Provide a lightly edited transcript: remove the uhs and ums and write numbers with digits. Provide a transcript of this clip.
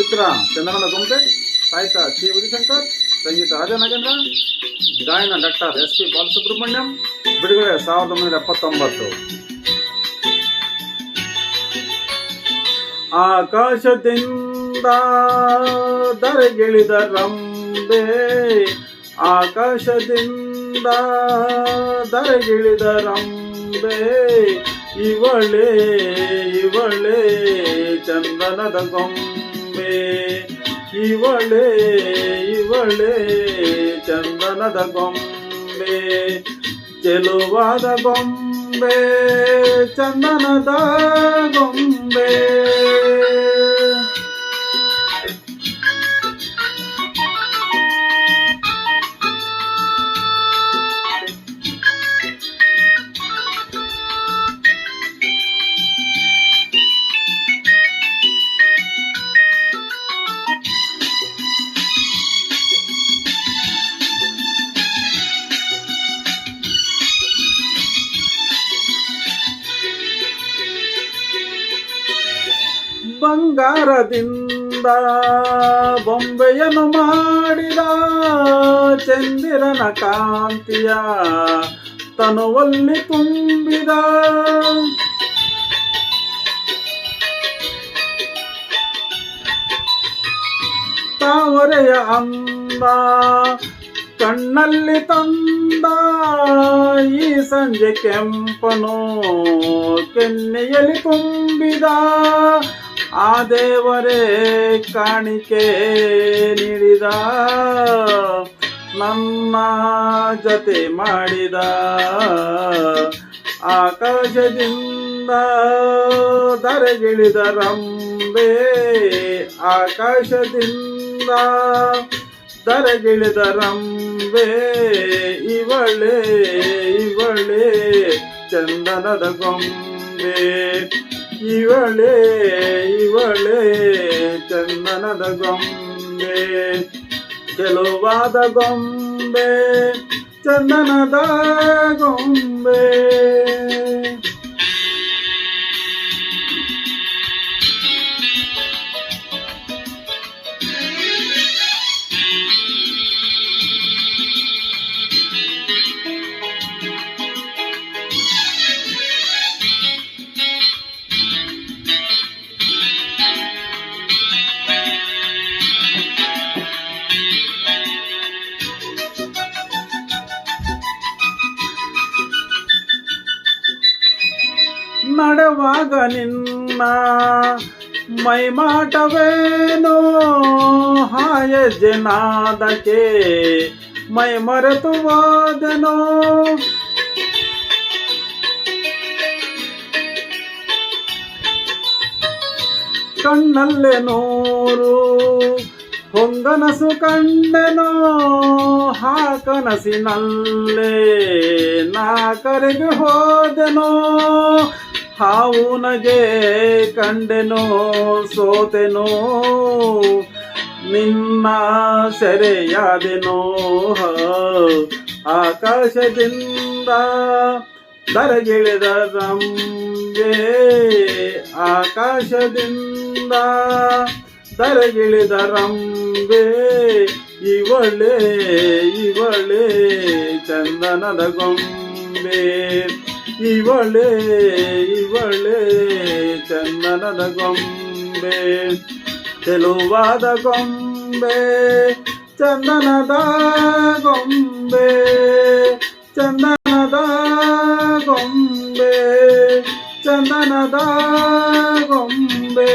ಚಿತ್ರ ಚಂದನದ ಗೊಂಬೆ, ಸಾಹಿತ್ಯ ಕೆ ಉದಿಶಂಕರ್, ಸಂಗೀತ ರಾಜನಾಗೇಂದ್ರ, ಗಾಯನ ಡಾಕ್ಟರ್ ಎಸ್ ಪಿ ಬಾಲಸುಬ್ರಹ್ಮಣ್ಯಂ, ಬಿಡುಗಡೆ 1979. ಆಕಾಶದಿಂದ ಧರೆಗಿಳಿದ ರಂಬೆ, ಆಕಾಶದಿಂದ ಧರೆಗಿಳಿದ ರಂಬೆ, ಇವಳೇ ಇವಳೇ ಚಂದನದ ಗೊಂಬೆ, ಇವಳೇ ಇವಳೇ ಚಂದನದ ಗೊಂಬೆ, ಚೆಲುವಾದ ಗೊಂಬೆ ಚಂದನದ ಗೊಂಬೆ. ಬಂಗಾರದಿಂದ ಬೊಂಬೆಯನ್ನು ಮಾಡಿದ ಚಂದಿರನ ಕಾಂತಿಯ ತನುವಲ್ಲಿ ತುಂಬಿದ, ತಾವರೆಯ ಅಂದ ಕಣ್ಣಲ್ಲಿ ತಂದ, ಈ ಸಂಜೆ ಕೆಂಪನು ಕೆನ್ನೆಯಲ್ಲಿ ತುಂಬಿದ, ಆ ದೇವರೇ ಕಾಣಿಕೆ ನೀಡಿದ, ನನ್ನ ಜೊತೆ ಮಾಡಿದ. ಆಕಾಶದಿಂದ ಧರೆಗಿಳಿದ ರಂಬೆ, ಆಕಾಶದಿಂದ ಧರೆಗಿಳಿದ ರಂಬೆ, ಇವಳೇ ಇವಳೇ ಚಂದನದ ಗೊಂಬೆ, ಇವಳೇ ಇವಳೇ ಚಂದನದ ಗೊಂಬೆ, ಚೆಲುವಾದ ಗೊಂಬೆ ಚಂದನದ ಗೊಂಬೆ. ನಡೆವಾಗ ನಿನ್ನ ಮೈಮಾಟವೇನೋ, ಹಾಯಜ್ಜನಾದಕ್ಕೆ ಮೈ ಮರೆತು ಹೋದೆನೋ, ಕಣ್ಣಲ್ಲೇ ನೂರು ಹೊಂಗನಸು ಕಂಡೆನೋ, ಆ ಕನಸಿನಲ್ಲೇ ನಾ ಕರೆಗೆ ಹೋದೆನೋ, ಹಾವುನಗೆ ಕಂಡೆನೋ ಸೋತೆನೋ, ನಿನ್ನ ಸೆರೆಯಾದೆನೋ. ಆಕಾಶದಿಂದ ಧರೆಗಿಳಿದ ರಂಬೆ, ಆಕಾಶದಿಂದ ಧರೆಗಿಳಿದ ರಂಬೆ, ಇವಳೇ ಇವಳೇ ಚಂದನದ ಗೊಂಬೆ, ಇವಳೇ ಇವಳೇ ಚಂದನದ ಗೊಂಬೆ, ಚೆಲುವಾದ ಗೊಂಬೆ ಚಂದನದ ಗೊಂಬೆ, ಚಂದನದ ಗೊಂಬೆ, ಚಂದನದ ಗೊಂಬೆ.